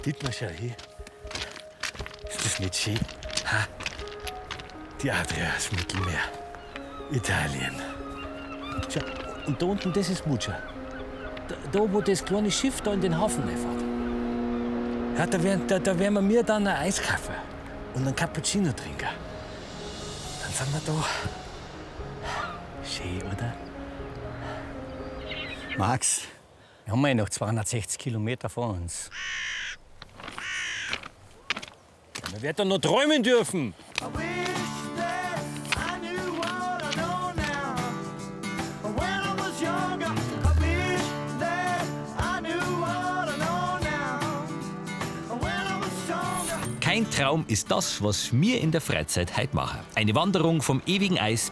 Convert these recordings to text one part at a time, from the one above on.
Dietmar, schau her. Ist das nicht schön? Ha? Die Adria, das Mittelmeer. Italien. Schau, und da unten, das ist Muccia. Da, wo das kleine Schiff da in den Hafen reinfährt. Ja, da werden wir dann ein Eis kaufen und einen Cappuccino trinken. Dann sind wir da. Schön, oder? Max, wir haben ja noch 260 Kilometer vor uns. Wir werden noch träumen dürfen. Kein Traum ist das, was wir in der Freizeit heute machen. Eine Wanderung vom ewigen Eis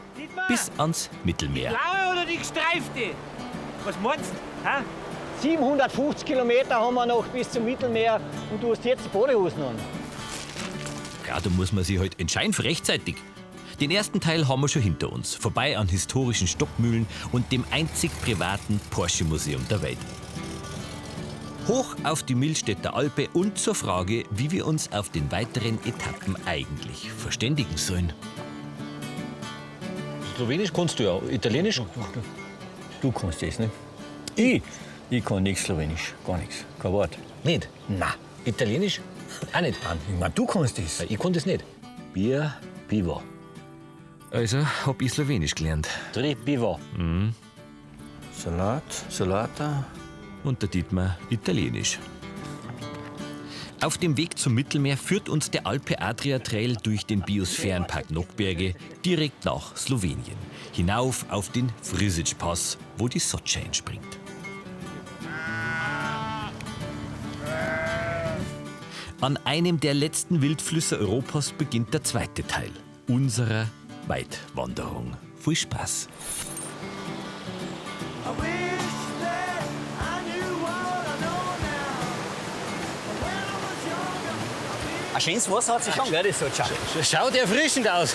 bis ans Mittelmeer. Blaue oder die gestreifte? Was meinst du? Ha? 750 Kilometer haben wir noch bis zum Mittelmeer und du hast jetzt die Badehosen an. Ja, da muss man sich halt entscheiden für rechtzeitig. Den ersten Teil haben wir schon hinter uns. Vorbei an historischen Stockmühlen und dem einzig privaten Porsche-Museum der Welt. Hoch auf die Millstätter Alpe und zur Frage, wie wir uns auf den weiteren Etappen eigentlich verständigen sollen. Slowenisch kannst du ja, Italienisch? Du kannst das, nicht? Ich kann nichts Slowenisch, gar nichts, kein Wort. Nicht? Na, Italienisch? Auch nicht. ich mein, du kannst das. Ich kann das nicht. Bier, Pivo. Also hab ich Slowenisch gelernt. Tri Pivo. Salat, Salata. Und der Dietmar Italienisch. Auf dem Weg zum Mittelmeer führt uns der Alpe-Adria-Trail durch den Biosphärenpark Nockberge direkt nach Slowenien. Hinauf auf den Frisic-Pass, wo die Sotscha entspringt. An einem der letzten Wildflüsse Europas beginnt der zweite Teil unserer Weitwanderung. Viel Spaß! Ein schönes Wasser hat sie schon, gell, das Sotscha. Schaut erfrischend aus.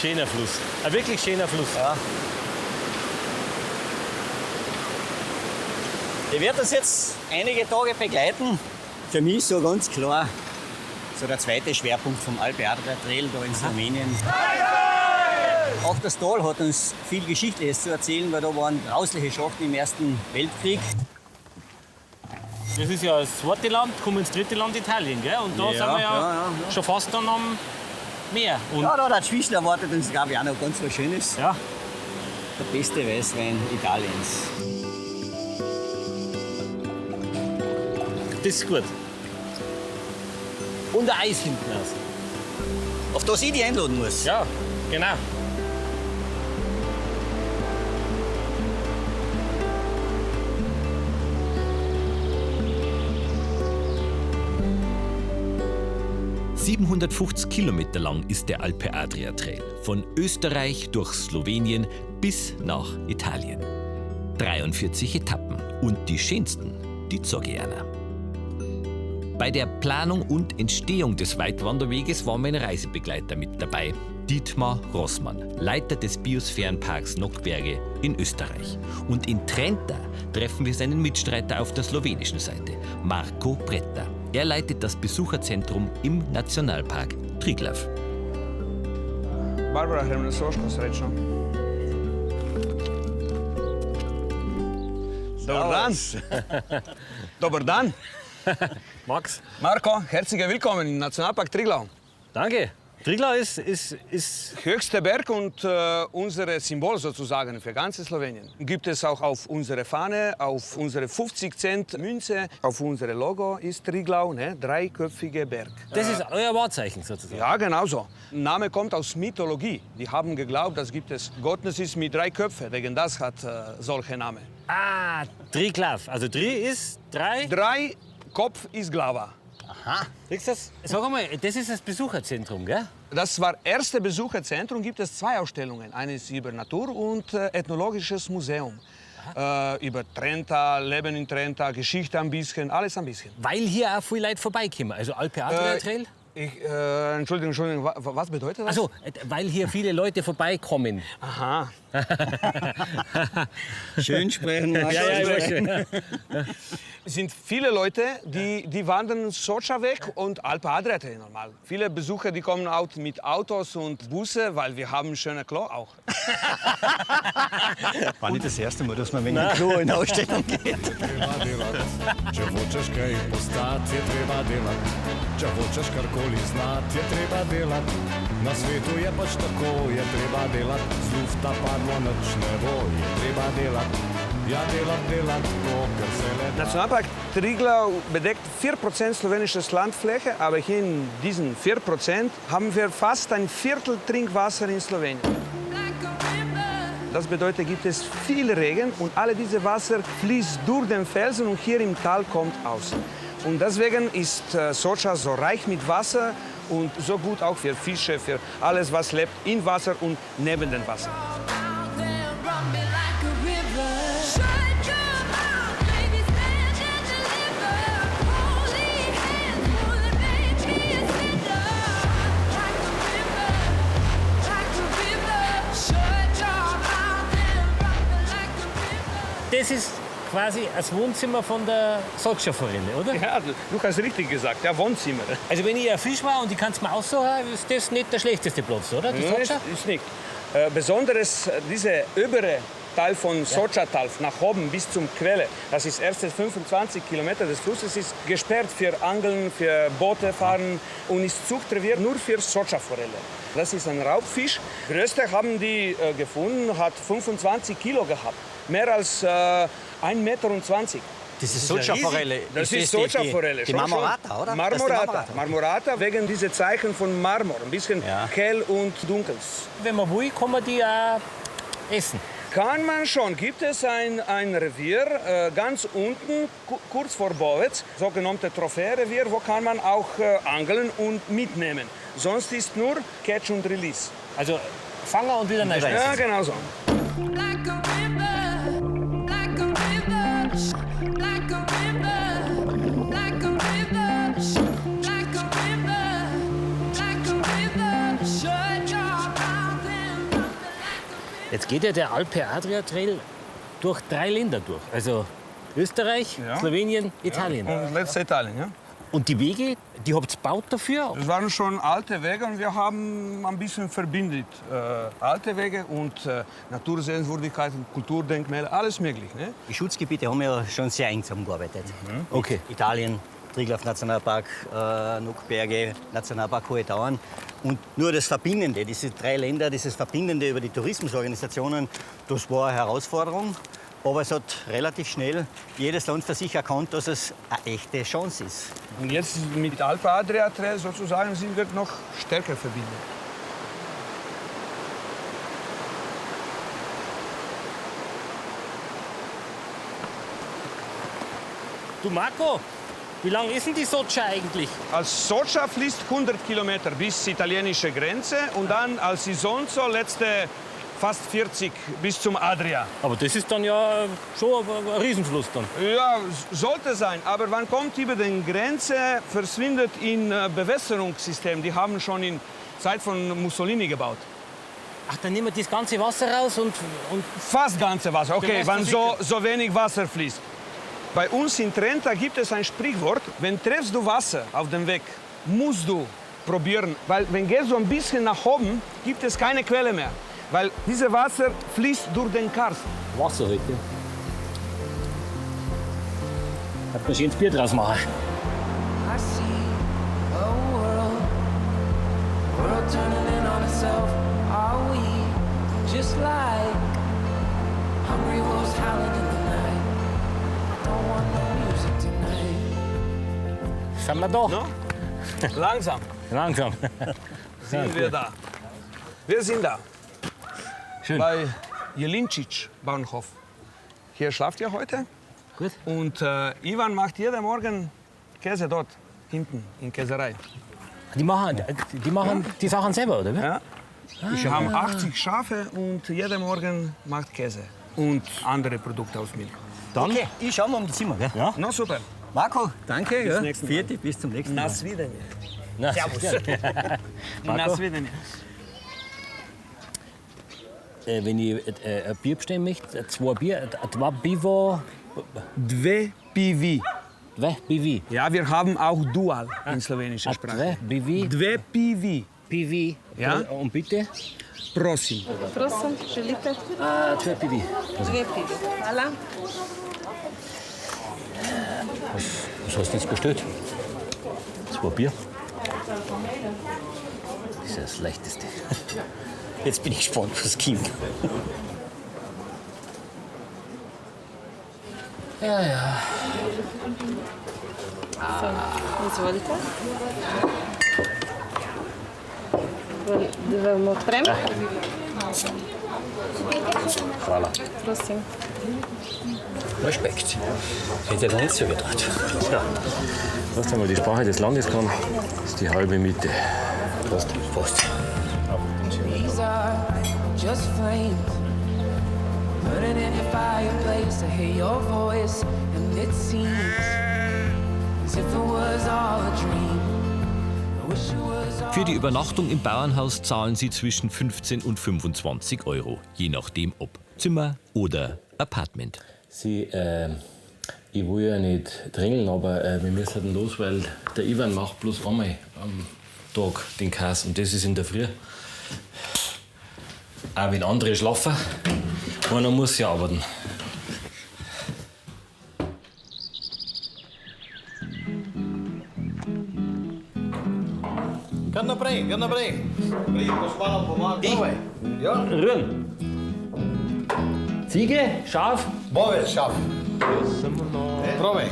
Schöner Fluss. Ein wirklich schöner Fluss. Ja. Ich werde das jetzt einige Tage begleiten. Für mich so ganz klar so der zweite Schwerpunkt vom Alpe-Adria-Trail da in Slowenien. Auch das Tal hat uns viel Geschichtliches zu erzählen, weil da waren grausliche Schlachten im Ersten Weltkrieg. Das ist ja das zweite Land, kommen ins dritte Land Italien, gell? Und da sind wir ja schon fast dann am Meer. Und Ja, da dazwischen erwartet uns, glaube ich, auch noch ganz was Schönes. ja, Der beste Weißwein Italiens. das ist gut. Und ein Eis hinten raus. Auf das ich dich einladen muss. Ja, genau. ...750 Kilometer lang ist der Alpe-Adria-Trail. Von Österreich durch Slowenien bis nach Italien. 43 Etappen. Und die schönsten, die zeige ich einer. Bei der Planung und Entstehung des Weitwanderweges war mein Reisebegleiter mit dabei. Dietmar Rossmann, Leiter des Biosphärenparks Nockberge in Österreich. Und in Trenta treffen wir seinen Mitstreiter auf der slowenischen Seite, Marko Preta. Er leitet das Besucherzentrum im Nationalpark Triglav. Barbara, gremo na Soško, srečno. Dobar dan. Dobar dan. Max, Marko, herzlich willkommen im Nationalpark Triglav. danke. Triglav ist Höchster Berg und unser Symbol sozusagen für ganz Slowenien. Gibt es auch auf unserer Fahne, auf unsere 50-Cent-Münze, auf unserem Logo ist Triglav, ne? Dreiköpfiger Berg. das ist euer Wahrzeichen sozusagen. Ja, genau so. Der Name kommt aus Mythologie. Die haben geglaubt, dass gibt es Gottnis mit drei Köpfen. Wegen das hat solche Namen. Ah, Triglav. Also Tri ist drei. Drei Kopf ist Glava. Siehst du das? Sag einmal, das ist das Besucherzentrum, gell? Das war erste Besucherzentrum. Gibt es zwei Ausstellungen. Eine ist über Natur und Ethnologisches Museum. Über Trenta, Leben in Trenta, Geschichte ein bisschen, alles ein bisschen. Weil hier auch viele Leute vorbeikommen. Also Alpe-Adria-Trail. Entschuldigung, was bedeutet das? Also, weil hier viele Leute vorbeikommen. Aha. Schön sprechen, Marco. schön. Es sind viele Leute, die wandern Socha weg und Alpe Adria Trail normal. Viele Besucher, die kommen auch mit Autos und Busse, weil wir haben schöne Klo auch. War nicht das erste Mal, dass man wegen dem Klo in Ausstellung geht. Če hočeš kaj postati, je treba delati. Če hočeš karkoli znati, je treba delati. Na svetu je pač tako, je treba delati. Z lufta padlo nič ne bo, je treba delati. Ja, delati, ker se le da. Nationalpark Triglav bedeckt 4% slowenisches Landfläche, aber hier in diesen 4% haben wir fast ein Viertel Trinkwasser in Slowenien. Das bedeutet, gibt es viel Regen und alle diese Wasser fließt durch den Felsen und hier im Tal kommt aus. Und deswegen ist Socha so reich mit Wasser und so gut auch für Fische, für alles, was lebt in Wasser und neben dem Wasser. Das ist quasi das Wohnzimmer von der Socha-Forelle, oder? Ja, du hast richtig gesagt, ja, Wohnzimmer. Also wenn ich ein Fisch war und ich kann es mir aussuchen, ist das nicht der schlechteste Platz, oder? Die Nein, Socha? ist nicht. Besonders diese obere Teil von Socha-Tal nach oben bis zum Quelle, das ist erste 25 Kilometer des Flusses, ist gesperrt für Angeln, für Boote fahren und ist Zuchtrevier nur für Socha-Forelle. Das ist ein Raubfisch. Größte haben die gefunden, hat 25 Kilo gehabt. Mehr als 1,20 Meter. Das ist Socha-Forelle. Das ist Socha-Forelle. Die Schon, Marmorata, oder? Marmorata wegen dieser Zeichen von Marmor. Ein bisschen hell und dunkel. Wenn man will, kann man die auch essen. Kann man schon. Gibt es ein Revier ganz unten, kurz vor Bovec, sogenannte Trophäerevier, wo kann man auch angeln und mitnehmen. Sonst ist nur Catch und Release. Also fangen und wieder reinschmeißen. Ja, genau so. Jetzt geht ja der Alpe Adria Trail durch 3 Länder durch. Also Österreich, Slowenien, Italien. Und letzte Italien, ja. Und die Wege, die habt ihr gebaut dafür? Das waren schon alte Wege und wir haben ein bisschen verbindet. Alte Wege und Natursehenswürdigkeiten, Kulturdenkmäler, alles möglich. Ne? Die Schutzgebiete haben ja schon sehr eng zusammengearbeitet. Okay. Italien, Triglav Nationalpark, Nockberge, Nationalpark Hohe Tauern. Und nur das Verbindende, diese 3 Länder, dieses Verbindende über die Tourismusorganisationen, das war eine Herausforderung. Aber es hat relativ schnell jedes Land für sich erkannt, dass es eine echte Chance ist. Und jetzt mit Alpe Adria Trail sozusagen sind wir noch stärker verbunden. Du Marco, wie lang ist denn die Socha eigentlich? Als Socha fließt 100 Kilometer bis italienische Grenze und dann als Isonzo letzte fast 40 bis zum Adria. Aber das ist dann ja schon ein Riesenfluss dann. Ja, sollte sein. Aber man kommt über die Grenze, verschwindet in Bewässerungssystem. Die haben schon in Zeit von Mussolini gebaut. Ach, dann nehmen wir das ganze Wasser raus und Fast ganze Wasser, okay, Rest wenn versickert. so wenig Wasser fließt. Bei uns in Trenta gibt es ein Sprichwort, wenn triffst du Wasser auf dem Weg, musst du probieren. Weil wenn gehst du ein bisschen nach oben, gibt es keine Quelle mehr. Weil dieses Wasser fließt durch den Karst. Wasser heute. Hat man schönes Bier draus machen. I see a world turning in on itself. Are we just like hungry wolves howling in the night? I don't want no music tonight. Sind wir da? No? Langsam Langsam. sind wir da. Wir sind da. Schön. Bei Jelincic Bahnhof. Hier schlaft ihr heute. Gut. Und Ivan macht jeden Morgen Käse dort, hinten, in Käserei. Die machen die Sachen selber, oder? Ja. Wir haben 80 Schafe und jeden Morgen macht Käse. Und andere Produkte aus Milch. Dann? Okay, ich schau mal um die Zimmer. Gell? Ja. Na super. Marco, danke. Bis Ja. nächsten Mal. Vierte, bis zum nächsten Mal. Nas Wiedersehen. Na, Servus. Marco? Na, wieder nicht. Wenn ich ein Bier bestellen möchte, 2 Bier, 2 Bivo, Dve pivi. 2 Bivi. Ja, wir haben auch Dual in slowenischer Sprache. 2 Bivi, Dve pivi. Pivi. Ja? Und bitte? Prosim. Prosim, želite? 2 Pivi. 2 pivi. Hvala. Was hast du jetzt bestellt? 2 Bier. Das ist das Leichteste. Jetzt bin ich gespannt, was kommt. Izvolite. Da vam odprem? Hvala. Prosim. Respekt. Hätte ich da nicht so gedacht. Weißt du, mal, die Sprache des Landes kann, ist die halbe Miete. Prost. Prost. These are just flames burning in your fireplace. I hear your voice, and it seems as if it was all a dream. I wish it was all. Für die Übernachtung im Bauernhaus zahlen Sie zwischen 15 und 25 Euro, je nachdem ob Zimmer oder Apartment. Ich will ja nicht drängeln, aber wir müssen los, weil der Ivan macht bloß einmal am Tag den Käse und das ist in der Früh. Auch wenn andere schlafen, einer muss ja arbeiten. Kan naprej, kan naprej. Prej boš malo pomagal. Ja? Rühren. Ziege, Schaf. Bovec, šaf. Probaj.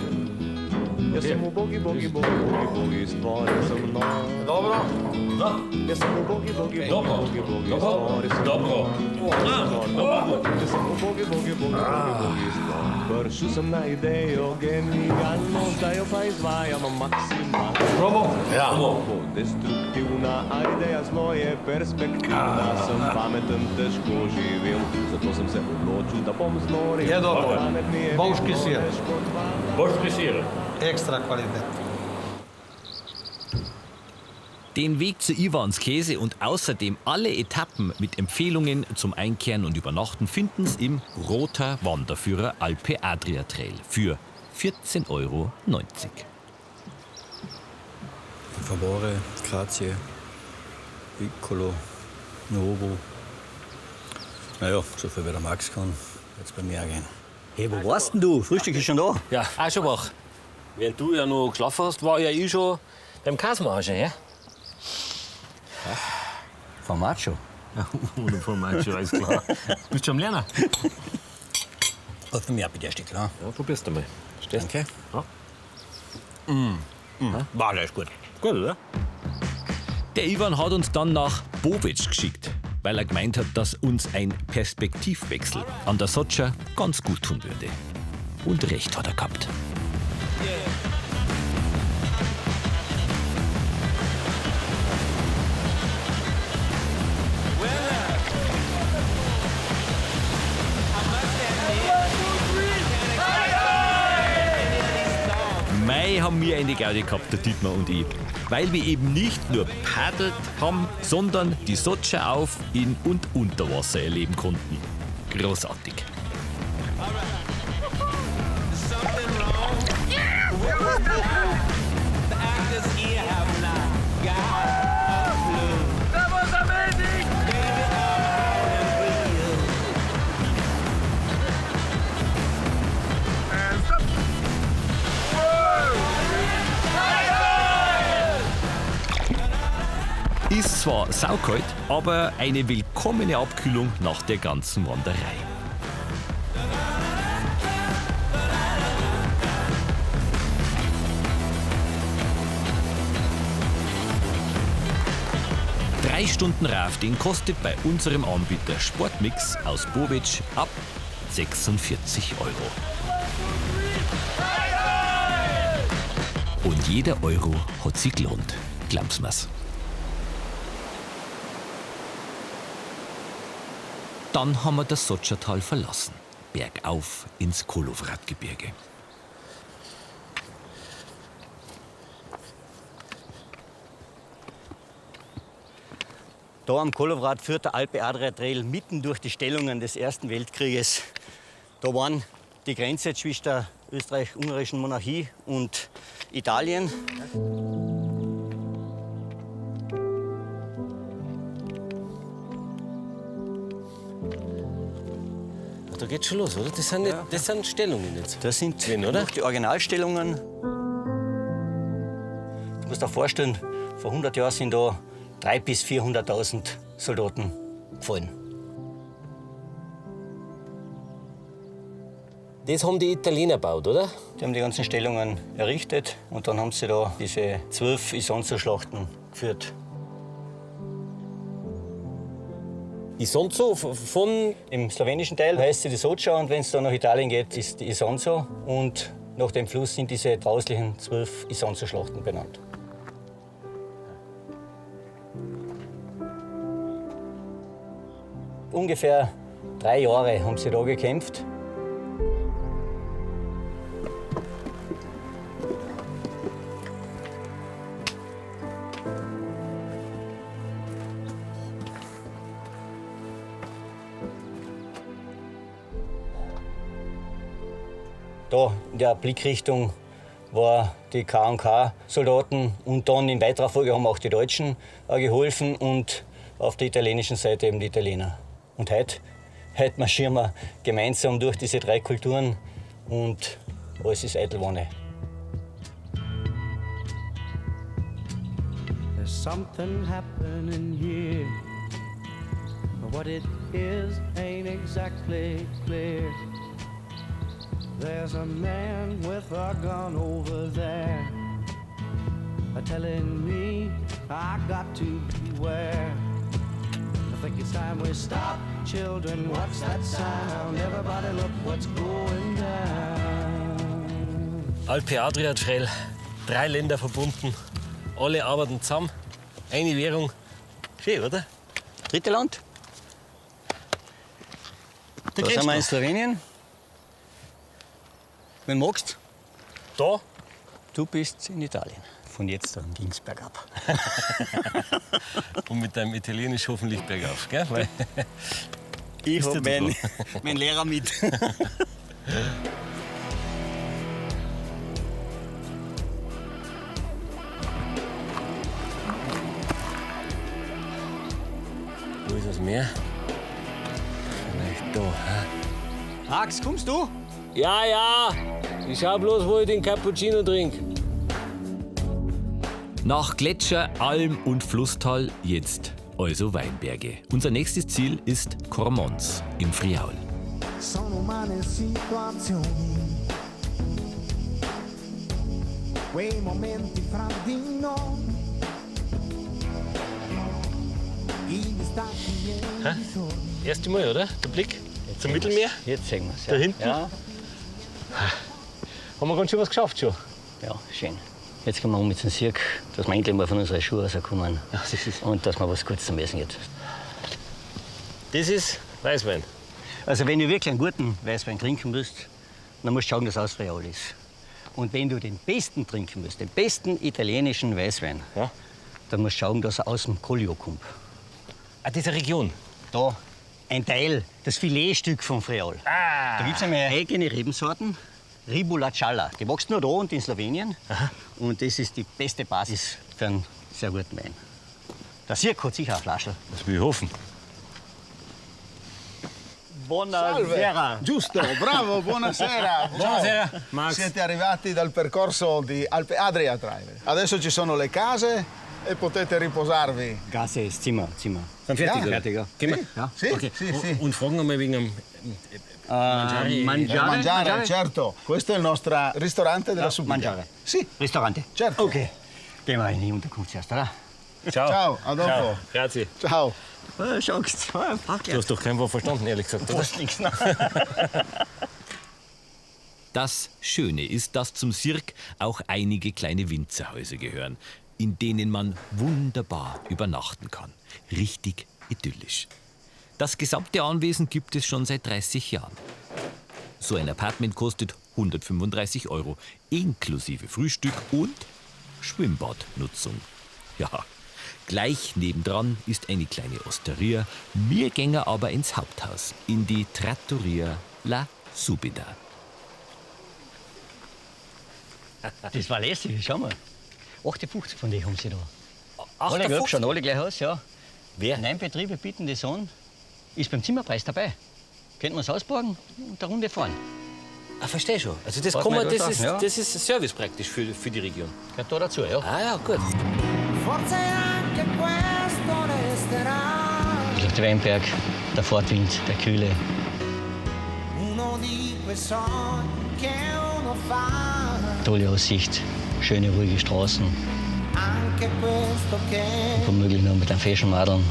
Jaz sem ubogi, bogi, bogi, bogi, bogi, stvori sem nov. Dobro? Jaz sem ubogi, bogi, bogi, Dobro. bogi, bogi, Dobro. stvori sem Dobro. Jaz sem ubogi, bogi, bogi, bogi, bogi, stvori. Pršel sem na idejo genialno, zdaj jo pa izvajamo maksimalno. Probo? Ja. Destruktivna ideja zlo je perspektivna, sem pameten, težko živim, zato sem se odločil, da bom znoril. Je dobro. Pamet mi je Bovški bilo sir. več kot hvala. Boški sir. Ekstra kvalitet. Den Weg zu Ivans Käse und außerdem alle Etappen mit Empfehlungen zum Einkehren und Übernachten finden Sie im Roter Wanderführer Alpe Adria Trail für 14,90 Euro. Favore, Grazie, Piccolo, Novo. Naja, so viel wie der Max kann, wird's bei mir auch gehen. Hey, wo warst denn du? Frühstück ist schon da. Ja, auch schon wach. Während du ja noch geschlafen hast, war ja ich schon beim Käsemachen, ja? Formaggio. Ohne Format, alles klar. Bist du am Lernen? Und für mich bitte ein Stück, klar. Ja, probierst du mal. Stehst? Danke. Ja. War alles gut. Gut, oder? Der Ivan hat uns dann nach Bovic geschickt, weil er gemeint hat, dass uns ein Perspektivwechsel an der Sotscha ganz gut tun würde. Und recht hat er gehabt. Mei haben wir eine Gaudi gehabt, der Dietmar und ich. Weil wir eben nicht nur paddelt haben, sondern die Sotscha auf, in und unter Wasser erleben konnten. Großartig. Ist zwar saukalt, aber eine willkommene Abkühlung nach der ganzen Wanderei. Drei Stunden Rafting kostet bei unserem Anbieter Sportmix aus Bovic ab 46 Euro. Und jeder Euro hat sich gelohnt. Glauben's mir's. Dann haben wir das Sotschatal verlassen, bergauf ins Kolovratgebirge. Da am Kolowrat führt der Alpe-Adria-Trail mitten durch die Stellungen des Ersten Weltkrieges. Da waren die Grenze zwischen der österreich-ungarischen Monarchie und Italien. Da geht's schon los, oder? Das sind, nicht, das sind Stellungen jetzt. Das sind Drin, oder? noch die Originalstellungen. Du musst dir vorstellen, vor 100 Jahren sind da 300.000 bis 400.000 Soldaten gefallen. Das haben die Italiener gebaut, oder? Die haben die ganzen Stellungen errichtet und dann haben sie da diese 12 Isonzo-Schlachten geführt. Isonzo von... Im slowenischen Teil heißt sie die Socha und wenn es dann nach Italien geht, ist die Isonzo. Und nach dem Fluss sind diese grauslichen 12 Isonzo-Schlachten benannt. Ungefähr 3 Jahre haben sie da gekämpft. Da in der Blickrichtung war die K&K-Soldaten und dann in weiterer Folge haben auch die Deutschen geholfen und auf der italienischen Seite eben die Italiener. Und heute marschieren wir gemeinsam durch diese 3 Kulturen und alles ist Eitelwonne. There's something happening here, but what it is ain't exactly clear. There's a man with a gun over there, telling me I got to beware. I think it's time we stop, children. What's that sound? Everybody look what's going down. Alpe-Adria-Trail, 3 Länder verbunden, alle arbeiten zusammen, eine Währung. Schön, oder? Dritte Land. Da sind wir in Slowenien. Wenn du magst, Da? du bist in Italien. Von jetzt an ging's bergab. Und mit deinem Italienisch hoffentlich bergauf, gell? Weil Ich Ist hab der meinen Lehrer mit. Wo ist das Meer? Vielleicht da. Hä? Max, kommst du? Ja, ja. Ich schau bloß, wo ich den Cappuccino trinke. Nach Gletscher, Alm und Flusstal jetzt also Weinberge. Unser nächstes Ziel ist Cormons im Friaul. Sono umane situazioni, quei momenti fra di noi, i distacchi e i sogni. Erste Mal, oder? Der Blick zum Mittelmeer. Jetzt sehen wir's. Da hinten? Ja, Haben wir ganz schön was geschafft schon. ja, schön. Jetzt gehen wir um mit dem Sirk, dass wir endlich mal von unseren Schuhen rauskommen Das ist, und dass wir was Gutes zum Essen gibt. das ist Weißwein. Also wenn du wirklich einen guten Weißwein trinken musst, dann musst du schauen, dass es aus Friaul ist. Und wenn du den besten trinken musst, den besten italienischen Weißwein, Ja. dann musst du schauen, dass er aus dem Collio kommt. Ah, diese Region. Da ein Teil, das Filetstück von Friaul. Da gibt es eine eigene Rebensorten, Ribula Gialla. Die wächst nur da und in Slowenien. Und das ist die beste Basis für einen sehr guten Wein. Der Sirk hat sicher eine Flasche. Das will ich hoffen. Buonasera. Giusto, bravo, buonasera. Buonasera, Ciao. Max. Siete arrivati dal percorso di Alpe Adria Trail. Adesso ci sono le case e potete riposarvi. Gasse ist Zimmer. Sind fertig, Ja. oder? Fertig, ja. Gehen wir? Ja. Sì, Okay. sì, sì. Und fragen wir mal wegen dem Mangiare. Mangiare, certo. Questo è il nostro ristorante della Subita. Mangiare. Sì, Ristorante. certo. Okay. Gehen wir in die Unterkunft zuerst, oder? Ciao. Ciao, a dopo. Ciao. Grazie. Ciao. Schaust. Du hast doch kein Wort verstanden, ehrlich gesagt, Du oder? hast nichts. Das Schöne ist, dass zum Sirk auch einige kleine Winzerhäuser gehören, in denen man wunderbar übernachten kann. Richtig idyllisch. Das gesamte Anwesen gibt es schon seit 30 Jahren. So ein Apartment kostet 135 €, inklusive Frühstück und Schwimmbadnutzung. Ja, Gleich nebendran ist eine kleine Osteria. Wir gehen aber ins Haupthaus, in die Trattoria La Subida. Das war lässig, schau mal. 58 von denen haben sie da. Alle 58? gelb schon, alle gleich aus, ja. Wer? 9 Betriebe bieten das an. Ist beim Zimmerpreis dabei. Könnten wir es ausborgen und eine Runde fahren. Ah, verstehe schon. Also das, Warte mal, das, da, ist, ja. das ist ein Service praktisch für die Region. Gehört da dazu, ja. Ah ja, gut. Der Weinberg, der Fortwind, der Kühle. Tolle Aussicht, schöne, ruhige Straßen. Womöglich noch mit einem feschen Madeln.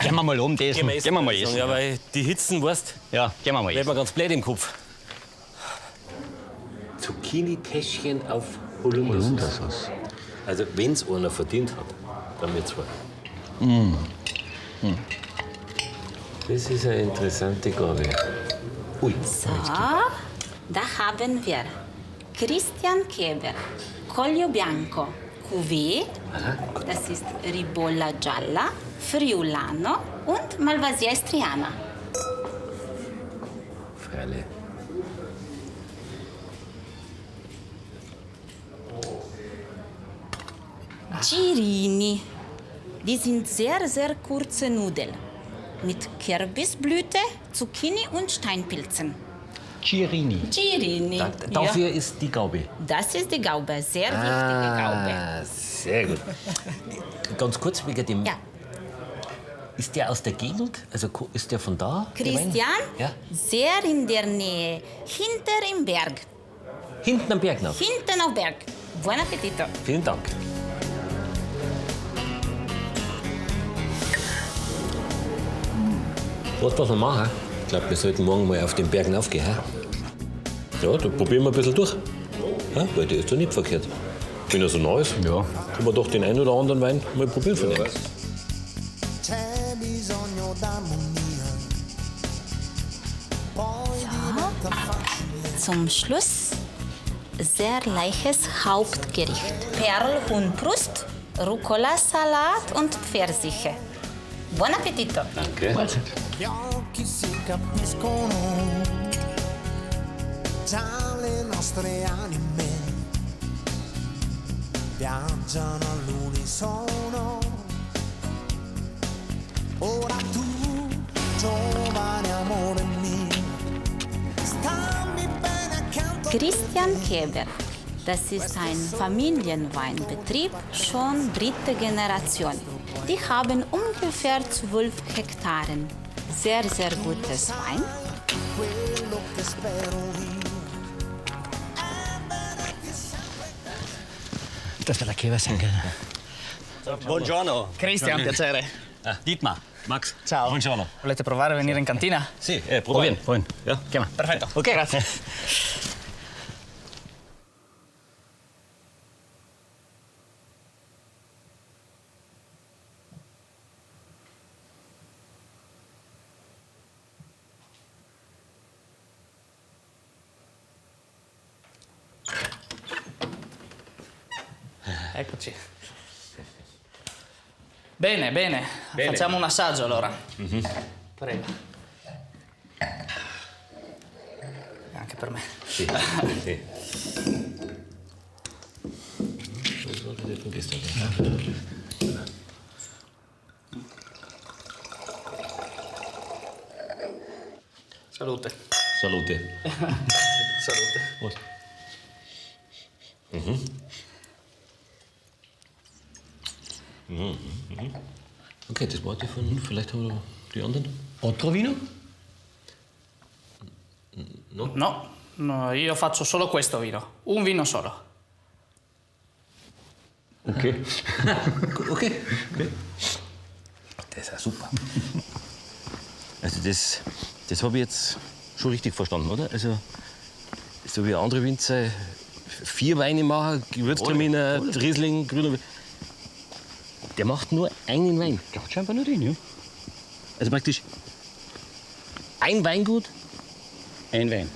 Gehen wir mal um, das. Gehen wir mal essen. Ja, weil die Hitzen, weißt Ja, gehen wir mal wird essen. man ganz blöd im Kopf. Zucchini-Täschchen auf Holundersauce. Also, wenn es einer verdient hat, dann wir zwei. Das ist eine interessante Gabe. Ui, So, da haben wir Christian Keber, Collio Bianco, Cuvée, das ist Ribolla Gialla, Friulano und Malvasia Istriana. Freilich. Girini, die sind sehr, sehr kurze Nudeln mit Kürbisblüte, Zucchini und Steinpilzen. Girini. Girini. Dafür ja. ist die Gaube. Das ist die Gaube, sehr wichtige Gaube. Ah, sehr gut. Ganz kurz wegen dem. Ja. Ist der aus der Gegend? Also ist der von da? der Wein? Christian, Ja. sehr in der Nähe, hinter im Berg. Hinten am Berg noch. Hinten auf Berg. Buon appetito. Vielen Dank. Was wir machen? Ich glaube, wir sollten morgen mal auf den Bergen aufgehen. He? Ja, da probieren wir ein bisschen durch. Ja, weil der ist doch nicht verkehrt. Wenn er so neu ist, Ja. können wir doch den einen oder anderen Wein mal probieren von dem. Zum Schluss sehr leichtes Hauptgericht. Perlhuhnbrust, Rucola-Salat und Pfirsiche. Buon appetito. Danke. Gli occhi si capiscono, già le nostre anime viaggiano all'unisono. Ora tu, giovane amore mio, stammi bene accanto. Christian Keber. Das ist ein Familienweinbetrieb, schon 3. Generation. Die haben ungefähr 12 Hektaren. Sehr, sehr gutes Wein. Quello che spero io. Das wird der Keber sein, gell? Buongiorno. Cristian, piacere. Dietmar. Max. Ciao. Buongiorno. Volete provare a venire in cantina? Sì, probieren. Probieren. Ja. Gehen wir. Perfetto. Okay. Grazie. Eccoci. Bene, bene. Facciamo un assaggio allora. Prego. Anche per me. Sì. Sì. Salute. Salute. Salute. Was? Okay, das war die von. Vielleicht haben wir noch die anderen. Otro vino? No, no, io faccio solo questo vino. Un vino solo. Okay. Okay. Das ist ja super. Also das habe ich jetzt schon richtig verstanden, oder? Also so wie andere Winzer 4 Weine machen, Gewürztraminer, Riesling, grüner. Der macht nur einen Wein. Der hat scheinbar nur den, ja. Also praktisch ein Weingut. Ein Wein.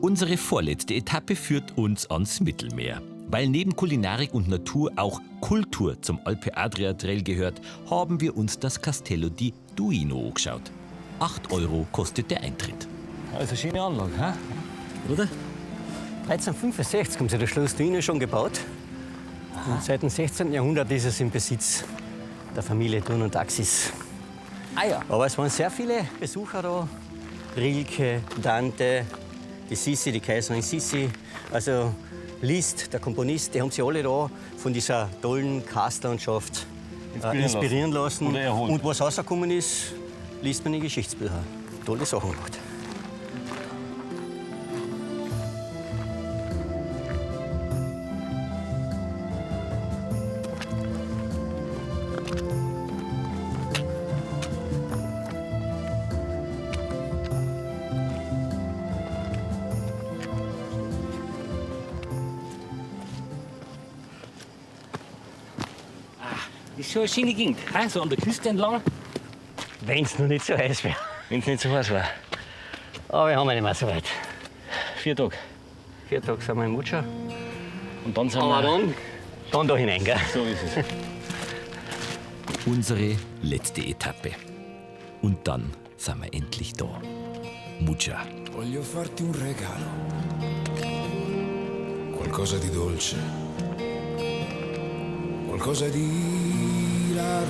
Unsere vorletzte Etappe führt uns ans Mittelmeer. Weil neben Kulinarik und Natur auch Kultur zum Alpe Adria Trail gehört, haben wir uns das Castello di Duino angeschaut. 8 € kostet der Eintritt. Also schöne Anlage, hä? Oder? 1365 haben sie das Schloss Duino schon gebaut. Und seit dem 16. Jahrhundert ist es im Besitz der Familie Thurn und Taxis. Ah ja. Aber es waren sehr viele Besucher da. Rilke, Dante, die Sissi, die Kaiserin Sissi. Also Liszt, der Komponist, die haben sich alle da von dieser tollen Karstlandschaft inspirieren lassen. Oder erholt. Und was rausgekommen ist, liest man in Geschichtsbüchern. Tolle Sachen gemacht. Ist schon eine schöne Gegend, hä? So an der Küste entlang. Wenn es noch nicht so heiß wäre. Wenn es nicht so heiß war. Aber wir haben nicht mehr so weit. 4 Tage. 4 Tage sind wir in Mutscha. Und dann sind Aber wir... dann da hinein, gell? So ist es. Unsere letzte Etappe. Und dann sind wir endlich da. Mucha. Voglio farti un regalo, qualcosa di dolce, qualcosa di raro,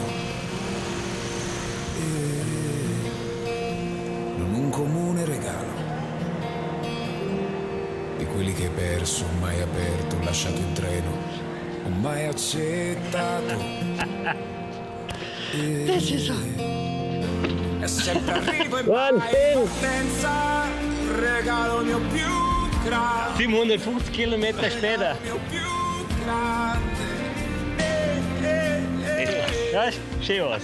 non un comune regalo, di quelli che hai perso, mai aperto, lasciato in treno, o mai accettato. E sempre arrivo in partenza, regalo mio più grande. 750 Kilometer später. Mio più grande. Ja, schön was.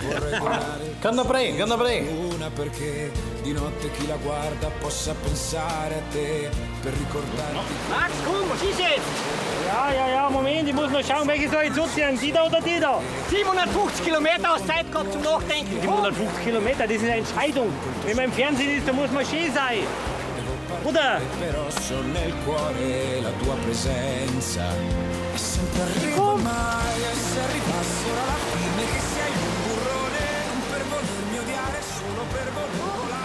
Vorrei volare Canna pre. una perché di notte chi la guarda possa pensare a te per ricordarti. Max, komm, was ist jetzt? Ja, Moment, ich muss noch schauen, welche soll ich zuziehen, die da oder die da? 750 Kilometer hast Zeit gehabt zum Nachdenken. 750 Kilometer, das ist eine Entscheidung. Wenn man im Fernsehen ist, dann muss man schön sein. Oder? Però so nel cuore la tua presenza. E sempre arrivo mai e se arrivassero alla fine che sei un burrone, non per volermi odiare, solo per voler volare.